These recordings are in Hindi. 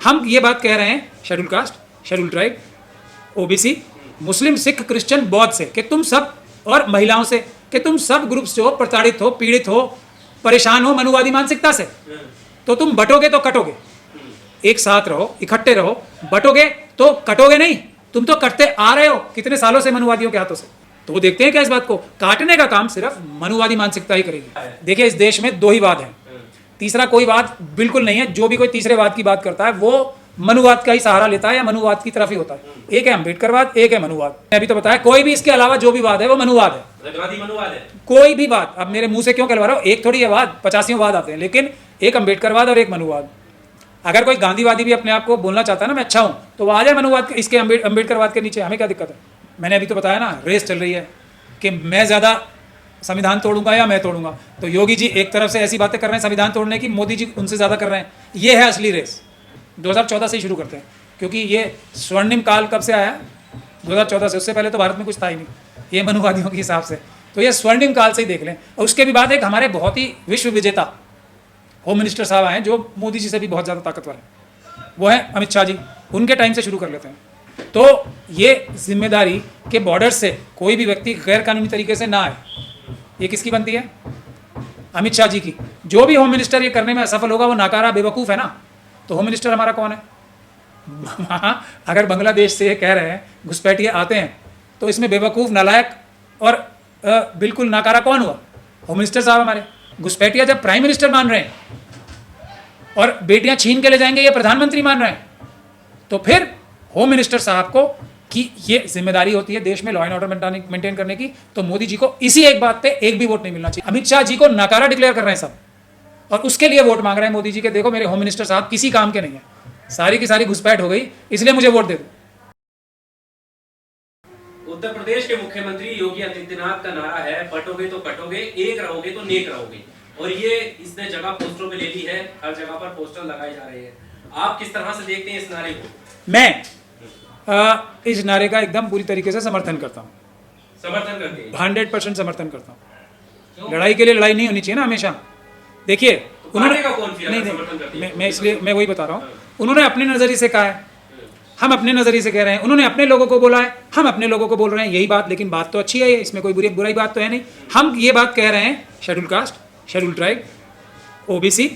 हम ये बात कह रहे हैं schedule caste, schedule tribe, OBC, Muslim, Sikh, Christian, बौद्ध से कि तुम सब, और महिलाओं से कि तुम सब ग्रुप से हो, प्रताड़ित हो, पीड़ित हो, परेशान हो मनुवादी मानसिकता से, तो तुम बटोगे तो कटोगे। एक साथ रहो, इकट्ठे रहो, बटोगे तो कटोगे नहीं। तुम तो कटते आ रहे हो कितने सालों से मनुवादियों के हाथों से। तो वो देखते हैं क्या इस बात को, काटने का काम सिर्फ मनुवादी मानसिकता ही करेगी। देखिए इस देश में दो ही वाद हैं, तीसरा कोई वाद बिल्कुल नहीं है। जो भी कोई तीसरे वाद की बात करता है वो मनुवाद का ही सहारा लेता है या मनुवाद की तरफ ही होता है। एक है अम्बेडकरवाद, एक है मनुवाद। मैं अभी तो बताया, कोई भी इसके अलावा जो भी वाद है वो मनुवाद है, मनुवाद है। कोई भी बात, अब मेरे मुंह से क्यों कहलवा रहा हूं, एक थोड़ी है वाद, 85 वाद आते हैं, लेकिन एक अम्बेडकरवाद और एक मनुवाद। अगर कोई गांधीवादी भी अपने आप को बोलना चाहता है ना मैं अच्छा हूं, तो वो आ जाए मनुवाद इसके अम्बेडकरवाद के नीचे, हमें क्या दिक्कत है। मैंने अभी तो बताया ना, रेस चल रही है कि मैं ज़्यादा संविधान तोड़ूंगा या मैं तोड़ूंगा। तो योगी जी एक तरफ से ऐसी बातें कर रहे हैं संविधान तोड़ने की, मोदी जी उनसे ज़्यादा कर रहे हैं। ये है असली रेस। 2014 से ही शुरू करते हैं, क्योंकि ये स्वर्णिम काल कब से आया, 2014 से। उससे पहले तो भारत में कुछ था ही नहीं, ये मनुवादियों के हिसाब से। तो ये स्वर्णिम काल से ही देख लें। और उसके भी बाद एक हमारे बहुत ही विश्व विजेता होम मिनिस्टर साहब आए, जो मोदी जी से भी बहुत ज़्यादा ताकतवर है, वो है अमित शाह जी। उनके टाइम से शुरू कर लेते हैं। तो ये जिम्मेदारी के बॉर्डर से कोई भी व्यक्ति गैर कानूनी तरीके से ना आए, ये किसकी बनती है, अमित शाह जी की। जो भी होम मिनिस्टर ये करने में असफल होगा वो नाकारा बेवकूफ़ है ना। तो होम मिनिस्टर हमारा कौन है? अगर बांग्लादेश से ये कह रहे हैं घुसपैठिए आते हैं, तो इसमें बेवकूफ़, नालायक और बिल्कुल नाकारा कौन हुआ? होम मिनिस्टर साहब हमारे। घुसपैठिया जब प्राइम मिनिस्टर मान रहे हैं और बेटियां छीन के ले जाएंगे ये प्रधानमंत्री मान रहे हैं, तो फिर होम मिनिस्टर साहब को कि ये जिम्मेदारी होती है देश में लॉ एंड ऑर्डर मेंटेन करने की। तो मोदी जी को इसी एक बात पे एक भी वोट नहीं मिलना चाहिए। अमित शाह जी को नाकारा डिक्लेयर कर रहे हैं सब, और उसके लिए वोट मांग रहे हैं मोदी जी के। देखो मेरे होम मिनिस्टर साहब किसी काम के नहीं है, सारी की सारी घुसपैठ हो गई, इसलिए मुझे वोट दे दो। उत्तर प्रदेश के मुख्यमंत्री योगी आदित्यनाथ का नारा है, बटोगे तो कटोगे, एक रहोगे तो नेक रहोगे। और ये इसने जगह पोस्टरों पे ले ली है, हर जगह पर पोस्टर लगाए जा रहे हैं। आप किस तरह से देखते हैं इस नारे को? मैं इस नारे का एकदम पूरी तरीके से समर्थन करता हूँ। समर्थन करते हैं? 100% समर्थन करता हूँ। लड़ाई के लिए लड़ाई नहीं होनी चाहिए ना हमेशा। देखिए तो उन्होंने मैं इसलिए मैं वही बता रहा हूँ, उन्होंने अपने नज़रिए से कहा है, हम अपने नज़रिए से कह रहे हैं। उन्होंने अपने लोगों को बोला है, हम अपने लोगों को बोल रहे हैं। यही बात, लेकिन बात तो अच्छी है, इसमें कोई बुराई बात तो है नहीं। हम ये बात कह रहे हैं schedule caste, schedule tribe, OBC,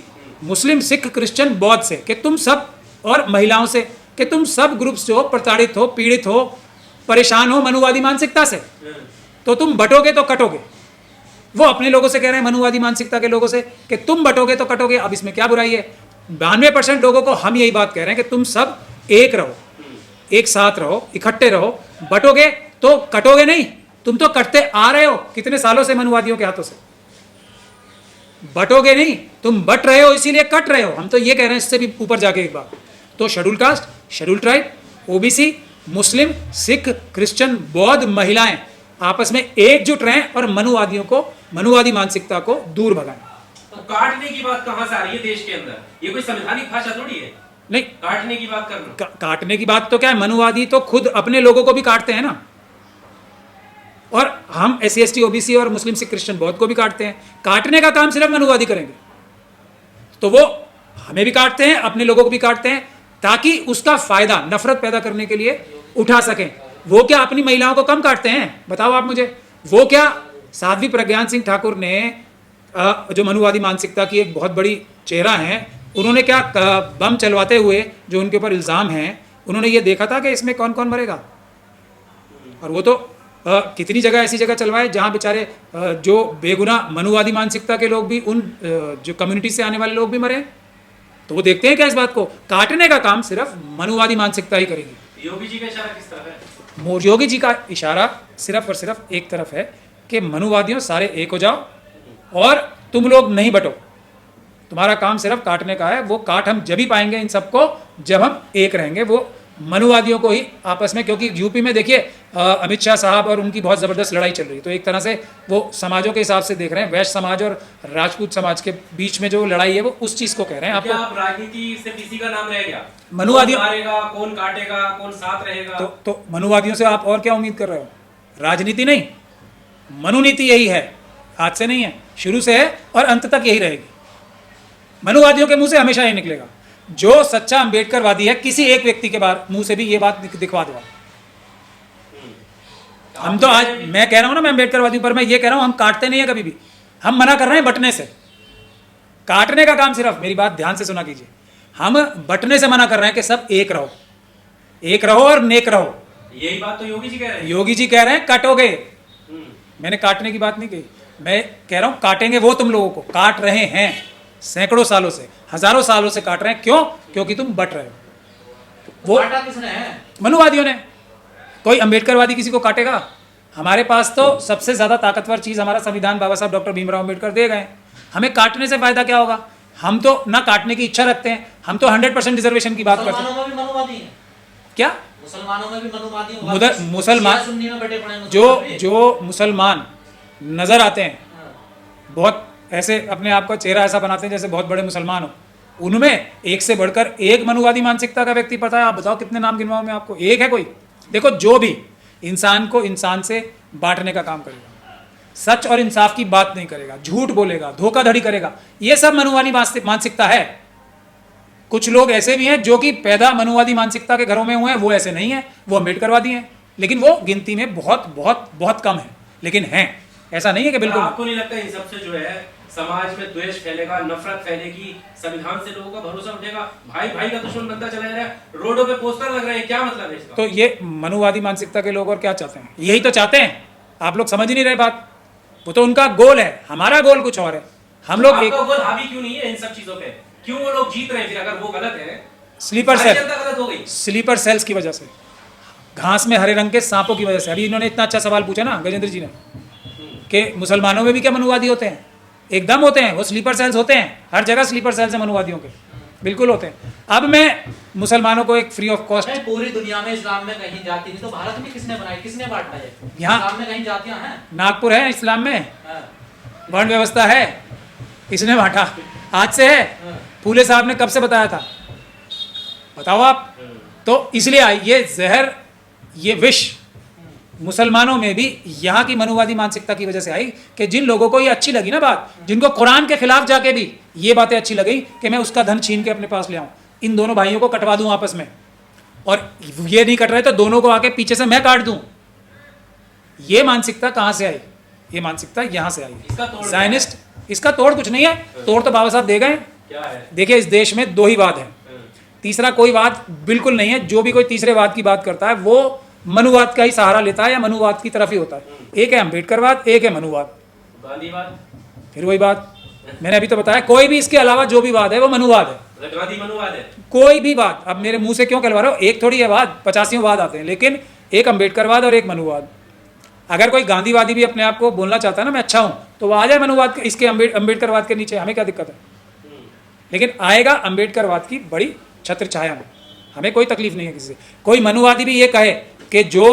Muslim, Sikh, Christian, बौद्ध से कि तुम सब, और महिलाओं से कि तुम सब ग्रुप से हो, प्रताड़ित हो, पीड़ित हो, परेशान हो मनुवादी मानसिकता से, तो तुम बटोगे तो कटोगे। वो अपने लोगों से कह रहे हैं, मनुवादी मानसिकता के लोगों से, कि तुम बटोगे तो कटोगे। अब इसमें क्या बुराई है? 92% लोगों को हम यही बात कह रहे हैं कि तुम सब एक रहो, एक साथ रहो, इकट्ठे रहो, बटोगे तो कटोगे नहीं। तुम तो कटते आ रहे हो कितने सालों से मनुवादियों के हाथों से, बटोगे नहीं, तुम बट रहे हो इसीलिए कट रहे हो। हम तो ये कह रहे हैं इससे भी ऊपर जाके एक बात। तो schedule caste, schedule tribe, OBC, Muslim, Sikh, Christian, बौद्ध, महिलाएं आपस में एकजुट रहें और मनुवादियों को, मनुवादी मानसिकता को दूर भगाएं। तो काटने की बात कहां से आ रही है देश के अंदर? ये कोई संवैधानिक भाषा थोड़ी है। नहीं, काटने की बात करना, काटने की बात तो क्या है, मनुवादी तो खुद अपने लोगों को भी काटते हैं ना। और हम SC ST OBC और मुस्लिम, सिख, क्रिश्चियन, बौद्ध को भी काटते हैं। काटने का काम सिर्फ मनुवादी करेंगे, तो वो हमें भी काटते हैं, अपने लोगों को भी काटते हैं, ताकि उसका फायदा नफरत पैदा करने के लिए उठा सकें। वो क्या अपनी महिलाओं को कम काटते हैं? बताओ आप मुझे। वो क्या साध्वी प्रज्ञान सिंह ठाकुर ने, जो मनुवादी मानसिकता की एक बहुत बड़ी चेहरा हैं, उन्होंने क्या बम चलवाते हुए जो उनके ऊपर इल्ज़ाम हैं, उन्होंने ये देखा था कि इसमें कौन कौन मरेगा? और वो तो कितनी जगह ऐसी जगह चलवाए जहाँ बेचारे जो बेगुनाह मनुवादी मानसिकता के लोग भी, उन जो कम्युनिटी से आने वाले लोग भी मरे। तो वो देखते हैं क्या इस बात को, काटने का काम सिर्फ मनुवादी मानसिकता ही करेगी। योगी जी का इशारा किस तरफ है? योगी जी का इशारा सिर्फ और सिर्फ एक तरफ है कि मनुवादियों सारे एक हो जाओ और तुम लोग नहीं बटो। तुम्हारा काम सिर्फ काटने का है। वो काट हम जब ही पाएंगे इन सबको जब हम एक रहेंगे, वो मनुवादियों को ही आपस में। क्योंकि यूपी में देखिए अमित शाह साहब और उनकी बहुत ज़बरदस्त लड़ाई चल रही है। तो एक तरह से वो समाजों के हिसाब से देख रहे हैं, वैश्य समाज और राजपूत समाज के बीच में जो लड़ाई है वो उस चीज़ को कह रहे हैं। आपको आप राजनीति से किसी का नाम रह गया, मनुवादियों, कौन मारेगा, कौन काटेगा, कौन साथ रहेगा? तो मनुवादियों से आप और क्या उम्मीद कर रहे हो? राजनीति नहीं, मनुनीति यही है, आज से नहीं है, शुरू से है और अंत तक यही रहेगी। मनुवादियों के मुंह से हमेशा यही निकलेगा। जो सच्चा अंबेडकरवादी है किसी एक व्यक्ति के बारे मुंह से भी ये बात दिखवा दो। हम तो आज मैं कह रहा हूं ना मैं अंबेडकरवादी हूं, पर मैं ये कह रहा हूं हम काटते नहीं है कभी भी, हम मना कर रहे हैं बटने से। काटने का काम सिर्फ, मेरी बात ध्यान से सुना कीजिए, हम बटने से मना कर रहे हैं कि सब एक रहो, एक रहो और नेक रहो। यही बात तो योगी जी कह रहे हैं। योगी जी कह रहे हैं काटोगे, मैंने काटने की बात नहीं कही, मैं कह रहा हूं काटेंगे वो तुम लोगों को, काट रहे हैं सैकड़ों सालों से, हजारों सालों से काट रहे हैं। क्यों? क्योंकि तुम बट रहे हो। वो काटा किसने है? मनुवादियों ने। कोई अंबेडकरवादी किसी को काटेगा? हमारे पास तो सबसे ज्यादा ताकतवर चीज हमारा संविधान बाबा साहब डॉक्टर भीमराव अंबेडकर दे गए। हमें काटने से फायदा क्या होगा? हम तो ना काटने की इच्छा रखते हैं, हम तो 100% रिजर्वेशन की बात करते हैं। मुसलमानों में भी मनुवादी हैं। क्या? मुसलमानों में भी मनुवादी हैं। मुसलमान शिया सुन्नी में बटे पड़े हैं जो मुसलमान भी। जो मुसलमान नजर आते हैं, हाँ। बहुत ऐसे अपने आप का चेहरा ऐसा बनाते हैं जैसे बहुत बड़े मुसलमान हो, उनमें एक से बढ़कर एक मनुवादी मानसिकता का व्यक्ति पता है। आप बताओ कितने नाम गिनवाऊं मैं आपको? एक है कोई? देखो, जो भी इंसान को इंसान से बांटने का काम करेगा, सच और इंसाफ की बात नहीं करेगा, झूठ बोलेगा, धोखाधड़ी करेगा, ये सब मनुवादी मानसिकता है। कुछ लोग ऐसे भी हैं जो कि पैदा मनुवादी मानसिकता के घरों में हुए हैं, वो ऐसे नहीं है, वो अंबेडकरवादी हैं, लेकिन वो गिनती में बहुत बहुत बहुत कम है, लेकिन हैं। ऐसा नहीं है कि बिल्कुल। आपको नहीं लगता इन सबसे जो है समाज में द्वेष फैलेगा, नफरत फैलेगी, संविधान से लोगों का भरोसा उठेगा, भाई भाई का दुश्मन बनता चला जा रहा है, रोडों पे पोस्टर लग रहे हैं, क्या मतलब है इसका? तो ये मनुवादी मानसिकता के लोग और क्या चाहते हैं? यही तो चाहते हैं। आप लोग समझ ही नहीं रहे बात। वो तो उनका गोल है, हमारा गोल कुछ और है। हम लोग एक आपका गोल हावी क्यों नहीं है इन सब चीजों पे? क्यों वो लोग जीत रहे हैं फिर अगर वो गलत है? स्लीपर सारी सेल, जनता गलत हो गई। स्लीपर सेल्स की वजह से, घास में हरे रंग के सांपों की वजह से। अभी इन्होंने इतना अच्छा सवाल पूछा ना गजेंद्र जी ने, कि मुसलमानों में भी क्या मनुवादी होते हैं? एकदम होते हैं, वो स्लीपर सेल्स होते हैं, हर जगह स्लीपर सेल्स हैं मनुवादियों के, बिल्कुल होते हैं। अब मैं मुसलमानों को एक फ्री ऑफ कॉस्ट, नहीं, पूरी दुनिया में इस्लाम में कहीं जाति नहीं, तो भारत में किसने बनाई, किसने बांटा है? यहाँ- इस्लाम में कहीं जातियां हैं? नागपुर है इस्लाम में, हाँ। वर्ण व्यवस्था है, इसने बांटा, आज से है। फूले साहब ने कब से बताया था? बताओ आप। तो इसलिए ये जहर, ये विष मुसलमानों में भी यहाँ की मनुवादी मानसिकता की वजह से आई, कि जिन लोगों को ये अच्छी लगी ना बात, जिनको कुरान के खिलाफ जाके भी ये बातें अच्छी लगी कि मैं उसका धन छीन के अपने पास ले आऊं, इन दोनों भाइयों को कटवा दूं आपस में, और ये नहीं कट रहे तो दोनों को आके पीछे से मैं काट दूं। ये मानसिकता कहां से आई? ये मानसिकता यहां से इसका तोड़ आई, जायनिस्ट। इसका तोड़ कुछ नहीं है, तोड़ तो बाबा साहब दे गए। क्या है? देखिए, इस देश में दो ही वाद हैं, तीसरा कोई वाद बिल्कुल नहीं है। जो भी कोई तीसरे वाद की बात करता है वो मनुवाद का ही सहारा लेता है या मनुवाद की तरफ ही होता है। एक है अंबेडकरवाद, एक है मनुवाद। गांधीवाद? फिर वही बात मैंने अभी तो बताया, कोई भी इसके अलावा जो भी वाद है वो मनुवाद है। गांधी मनुवाद है? कोई भी बात, अब मेरे मुंह से क्यों कहलवा रहे हो? एक थोड़ी है वाद, 85 वाद आते हैं, लेकिन एक अंबेडकरवाद और एक मनुवाद। अगर कोई गांधीवादी भी अपने आप को बोलना चाहता है ना मैं अच्छा हूं, तो वो आ जाए मनुवाद के, इसके अंबेडकरवाद के नीचे, हमें क्या दिक्कत है? लेकिन आएगा अंबेडकरवाद की बड़ी छत्र छाया में, हमें कोई तकलीफ नहीं है किसी से। कोई मनुवादी भी ये कहे कि जो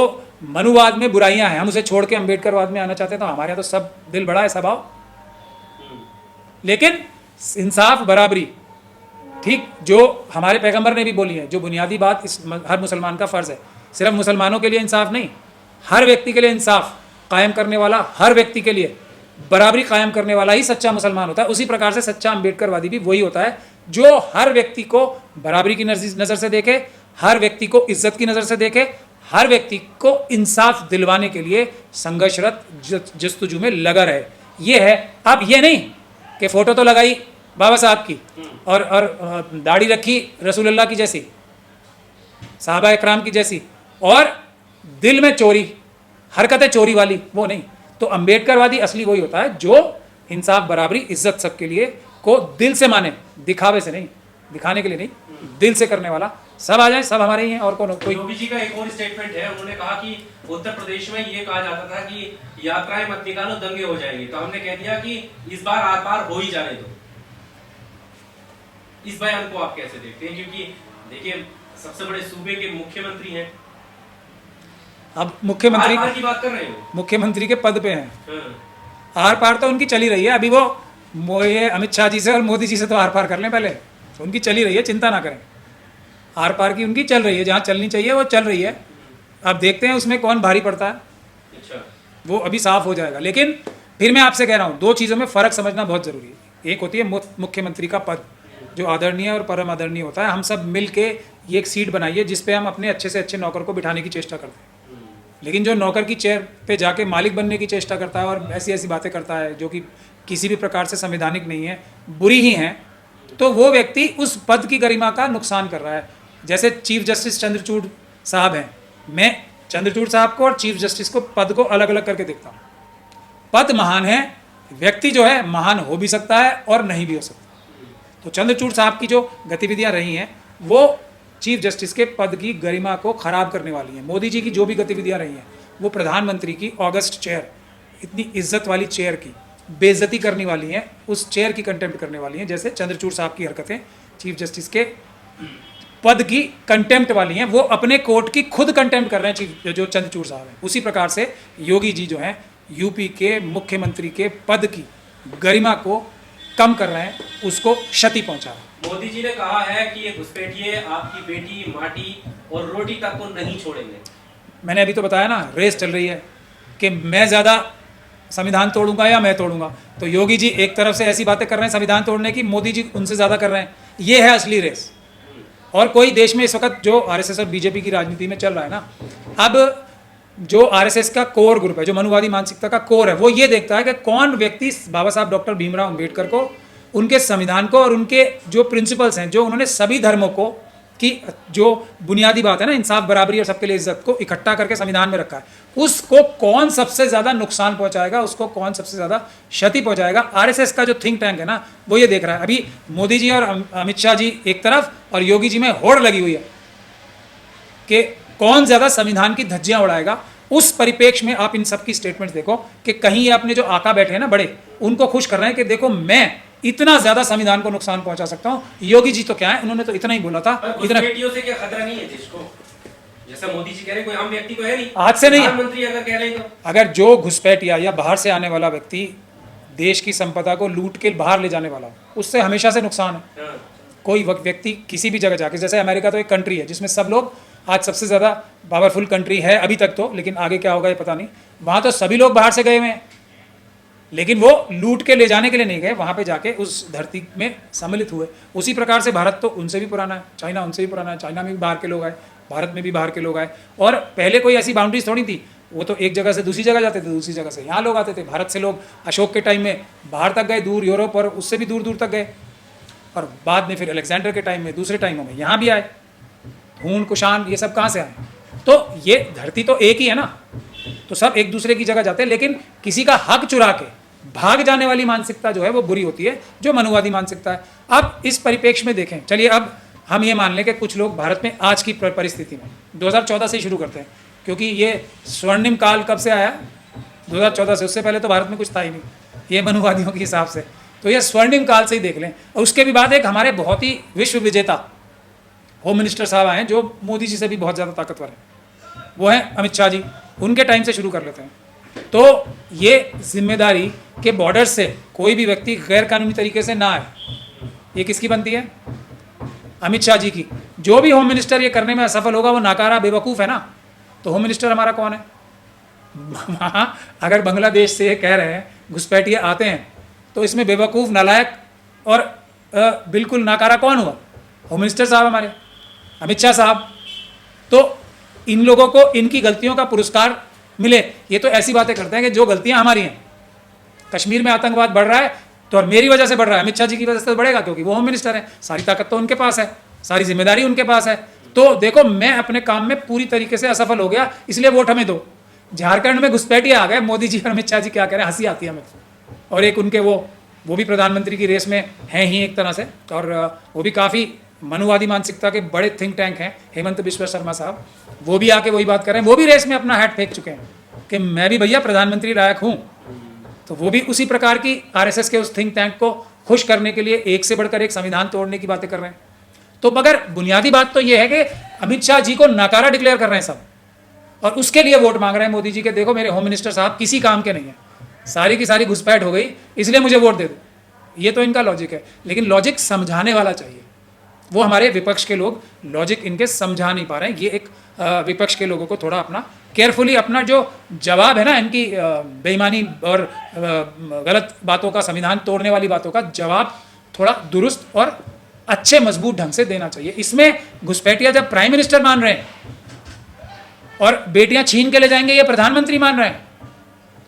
मनुवाद में बुराइयां हैं हम उसे छोड़ के अंबेडकरवाद में आना चाहते हैं, तो हमारे यहाँ तो सब दिल बड़ा है, स्वभाव। लेकिन इंसाफ, बराबरी, ठीक जो हमारे पैगंबर ने भी बोली है, जो बुनियादी बात इस हर मुसलमान का फ़र्ज़ है, सिर्फ मुसलमानों के लिए इंसाफ नहीं, हर व्यक्ति के लिए इंसाफ कायम करने वाला, हर व्यक्ति के लिए बराबरी कायम करने वाला ही सच्चा मुसलमान होता है। उसी प्रकार से सच्चा अंबेडकरवादी भी वही होता है जो हर व्यक्ति को बराबरी की नज़र से देखे, हर व्यक्ति को इज्जत की नज़र से देखे, हर व्यक्ति को इंसाफ दिलवाने के लिए संघर्षरत जस्तुजू में लगा रहे। ये है। अब ये नहीं कि फ़ोटो तो लगाई बाबा साहब की और दाढ़ी रखी रसूलुल्लाह की जैसी, साहबा इकराम की जैसी, और दिल में चोरी, हरकतें चोरी वाली, वो नहीं। तो अंबेडकरवादी असली वही होता है जो इंसाफ, बराबरी, इज्जत सबके लिए को दिल से माने, दिखावे से नहीं, दिखाने के लिए नहीं, दिल से करने वाला। सब आ जाए, सब हमारे ही हैं, और कौन? कोई योगी जी का एक और स्टेटमेंट है, उन्होंने कहा कि उत्तर प्रदेश में ये कहा जाता था कि यात्राएं मत निकालो, दंगे हो जाएंगे, तो हमने कह दिया कि इस बार आर पार हो ही जाने दो। इस बयान को आप कैसे देखते हैं? क्योंकि देखिए सबसे बड़े सूबे के मुख्यमंत्री हैं, अब मुख्यमंत्री आर पार की बात कर रहे हो, मुख्यमंत्री के पद पे हैं, हाँ। आर पार तो उनकी चली रही है। अभी वो ये अमित शाह जी से और मोदी जी से तो आर पार कर लें पहले, तो उनकी चली रही है, चिंता ना करें। आर पार की उनकी चल रही है, जहाँ चलनी चाहिए वो चल रही है। अब देखते हैं उसमें कौन भारी पड़ता है, अच्छा, वो अभी साफ हो जाएगा। लेकिन फिर मैं आपसे कह रहा हूँ, दो चीज़ों में फ़र्क समझना बहुत ज़रूरी है। एक होती है मुख्यमंत्री का पद, जो आदरणीय और परम आदरणीय होता है, हम सब मिल के ये एक सीट बनाइए जिस पे हम अपने अच्छे से अच्छे नौकर को बिठाने की चेष्टा करते हैं। लेकिन जो नौकर की चेयर पे जाके मालिक बनने की चेष्टा करता है और ऐसी ऐसी बातें करता है जो कि किसी भी प्रकार से संवैधानिक नहीं है, बुरी ही हैं, तो वो व्यक्ति उस पद की गरिमा का नुकसान कर रहा है। जैसे चीफ जस्टिस चंद्रचूड़ साहब हैं, मैं चंद्रचूड़ साहब को और चीफ जस्टिस को पद को अलग अलग करके देखता हूँ। पद महान है, व्यक्ति जो है महान हो भी सकता है और नहीं भी हो सकता। तो चंद्रचूड़ साहब की जो गतिविधियां रही हैं वो चीफ जस्टिस के पद की गरिमा को खराब करने वाली हैं। मोदी जी की जो भी गतिविधियां रही हैं वो प्रधानमंत्री की ऑगस्ट चेयर, इतनी इज्जत वाली चेयर की बेइज्जती करने वाली हैं, उस चेयर की कंटेम्प्ट करने वाली हैं। जैसे चंद्रचूड़ साहब की हरकतें चीफ जस्टिस के पद की कंटेम्प्ट वाली हैं, वो अपने कोर्ट की खुद कंटेम्प्ट कर रहे हैं चीफ जो चंद्रचूड़ साहब हैं। उसी प्रकार से योगी जी जो हैं यूपी के मुख्यमंत्री के पद की गरिमा को कम कर रहे हैं, उसको क्षति पहुंचा रहे हैं। मोदी जी ने कहा है कि ये घुसपैठिए आपकी बेटी, माटी और रोटी तक को नहीं छोड़ेंगे। मैंने अभी तो बताया ना, रेस चल रही है कि मैं ज़्यादा संविधान तोड़ूंगा या मैं तोड़ूंगा। तो योगी जी एक तरफ से ऐसी बातें कर रहे हैं संविधान तोड़ने की, मोदी जी उनसे ज़्यादा कर रहे हैं। ये है असली रेस। और कोई देश में इस वक्त जो आरएसएस और बीजेपी की राजनीति में चल रहा है ना, अब जो आरएसएस का कोर ग्रुप है, जो मनुवादी मानसिकता का कोर है, वो ये देखता है कि कौन व्यक्ति बाबा साहब डॉक्टर भीमराव अम्बेडकर को, उनके संविधान को और उनके जो प्रिंसिपल्स हैं, जो उन्होंने सभी धर्मों को की जो बुनियादी बात है ना, इंसाफ, बराबरी और सबके लिए इज्जत को इकट्ठा करके संविधान में रखा है, उसको कौन सबसे ज़्यादा नुकसान पहुंचाएगा, उसको कौन सबसे ज़्यादा क्षति पहुंचाएगा। आरएसएस का जो थिंक टैंक है ना, वो ये देख रहा है। अभी मोदी जी और अमित शाह जी एक तरफ और योगी जी में होड़ लगी हुई है कि कौन ज़्यादा संविधान की धज्जियां उड़ाएगा। उस परिप्रेक्ष्य में आप इन सब की स्टेटमेंट्स देखो कि कहीं ये अपने जो आका बैठे हैं ना बड़े, उनको खुश कर रहे हैं कि देखो मैं इतना ज्यादा संविधान को नुकसान पहुंचा सकता हूं। योगी जी तो क्या है, उन्होंने तो इतना ही बोला था। इतना बेटियों से क्या खतरा नहीं है देश को? जैसा मोदी जी कह रहे हैं, कोई आम व्यक्ति को है नहीं, आज से नहीं। प्रधानमंत्री अगर कह रहे हैं तो अगर जो घुसपैठिया या बाहर से आने वाला व्यक्ति देश की संपदा को लूट के बाहर ले जाने वाला, उससे हमेशा से नुकसान है। हाँ। कोई व्यक्ति किसी भी जगह जाके, जैसे अमेरिका तो एक कंट्री है जिसमें सब लोग, आज सबसे ज़्यादा पावरफुल कंट्री है अभी तक तो, लेकिन आगे क्या होगा ये पता नहीं। वहाँ तो सभी लोग बाहर से गए हुए हैं, लेकिन वो लूट के ले जाने के लिए नहीं गए, वहाँ पे जाके उस धरती में सम्मिलित हुए। उसी प्रकार से भारत तो उनसे भी पुराना है, चाइना उनसे भी पुराना है। चाइना में भी बाहर के लोग आए, भारत में भी बाहर के लोग आए, और पहले कोई ऐसी बाउंड्रीज थोड़ी थी। वो तो एक जगह से दूसरी जगह जाते थे, दूसरी जगह से यहाँ लोग आते थे। भारत से लोग अशोक के टाइम में बाहर तक गए, दूर यूरोप, और उससे भी दूर दूर तक गए, और बाद में फिर अलेक्जेंडर के टाइम में, दूसरे टाइमों में यहाँ भी आए। हूण, कुषाण, ये सब कहाँ से आए? तो ये धरती तो एक ही है ना, तो सब एक दूसरे की जगह जाते हैं, लेकिन किसी का हक चुरा के भाग जाने वाली मानसिकता जो है वो बुरी होती है, जो मनुवादी मानसिकता है। अब इस परिप्रेक्ष्य में देखें, चलिए अब हम ये मान लें कि कुछ लोग भारत में आज की परिस्थिति में 2014 से ही शुरू करते हैं, क्योंकि ये स्वर्णिम काल कब से आया? 2014 से। उससे पहले तो भारत में कुछ था ही नहीं, ये मनुवादियों के हिसाब से। तो ये स्वर्णिम काल से ही देख लें। और उसके भी बाद एक हमारे बहुत ही विश्व विजेता होम मिनिस्टर साहब आए हैं, जो मोदी जी से भी बहुत ज़्यादा ताकतवर हैं, वो हैं अमित शाह जी। उनके टाइम से शुरू कर लेते हैं। तो ये जिम्मेदारी के बॉर्डर से कोई भी व्यक्ति गैर कानूनी तरीके से ना आए, ये किसकी बनती है? अमित शाह जी की। जो भी होम मिनिस्टर ये करने में असफल होगा वो नाकारा, बेवकूफ़ है ना। तो होम मिनिस्टर हमारा कौन है? अगर बांग्लादेश से कह रहे हैं घुसपैठिए आते हैं, तो इसमें बेवकूफ़, नालायक और बिल्कुल नाकारा कौन हुआ? होम मिनिस्टर साहब हमारे, अमित शाह साहब। तो इन लोगों को इनकी गलतियों का पुरस्कार मिले। ये तो ऐसी बातें करते हैं कि जो गलतियां हमारी हैं। कश्मीर में आतंकवाद बढ़ रहा है तो और मेरी वजह से बढ़ रहा है, अमित शाह जी की वजह से तो बढ़ेगा, क्योंकि वो होम मिनिस्टर है। सारी ताकत तो उनके पास है, सारी जिम्मेदारी उनके पास है। तो देखो, मैं अपने काम में पूरी तरीके से असफल हो गया, इसलिए वोट हमें दो। झारखंड में घुसपैठिए आ गए, मोदी जी और अमित शाह जी क्या कह रहे हैं, हंसी आती है हमें। और एक उनके वो भी प्रधानमंत्री की रेस में हैं ही एक तरह से, और वो भी काफ़ी मनुवादी मानसिकता के बड़े थिंक टैंक हैं, हेमंत बिश्व शर्मा साहब। वो भी आके वही बात कर रहे हैं, वो भी रेस में अपना हैट फेंक चुके हैं कि मैं भी भैया प्रधानमंत्री लायक हूँ। तो वो भी उसी प्रकार की आरएसएस के उस थिंक टैंक को खुश करने के लिए एक से बढ़कर एक संविधान तोड़ने की बातें कर रहे हैं। तो मगर बुनियादी बात तो ये है कि अमित शाह जी को नाकारा डिक्लेयर कर रहे हैं सब, और उसके लिए वोट मांग रहे हैं मोदी जी के। देखो, मेरे होम मिनिस्टर साहब किसी काम के नहीं है, सारी की सारी घुसपैठ हो गई, इसलिए मुझे वोट दे दो। ये तो इनका लॉजिक है, लेकिन लॉजिक समझाने वाला चाहिए। वो हमारे विपक्ष के लोग लॉजिक इनके समझा नहीं पा रहे हैं। ये एक विपक्ष के लोगों को थोड़ा अपना केयरफुली अपना जो जवाब है ना, इनकी बेईमानी और गलत बातों का, संविधान तोड़ने वाली बातों का जवाब थोड़ा दुरुस्त और अच्छे मजबूत ढंग से देना चाहिए। इसमें घुसपैठिया जब प्राइम मिनिस्टर मान रहे हैं और बेटियां छीन के ले जाएंगे ये प्रधानमंत्री मान रहे हैं,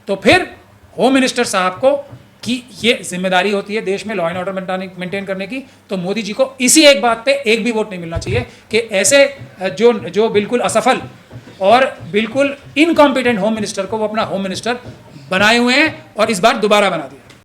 तो फिर होम मिनिस्टर साहब को कि ये जिम्मेदारी होती है देश में लॉ एंड ऑर्डर मेंटेन करने की, तो मोदी जी को इसी एक बात पे एक भी वोट नहीं मिलना चाहिए कि ऐसे जो बिल्कुल असफल और बिल्कुल इनकॉम्पिटेंट होम मिनिस्टर को वो अपना होम मिनिस्टर बनाए हुए हैं और इस बार दोबारा बना दिया।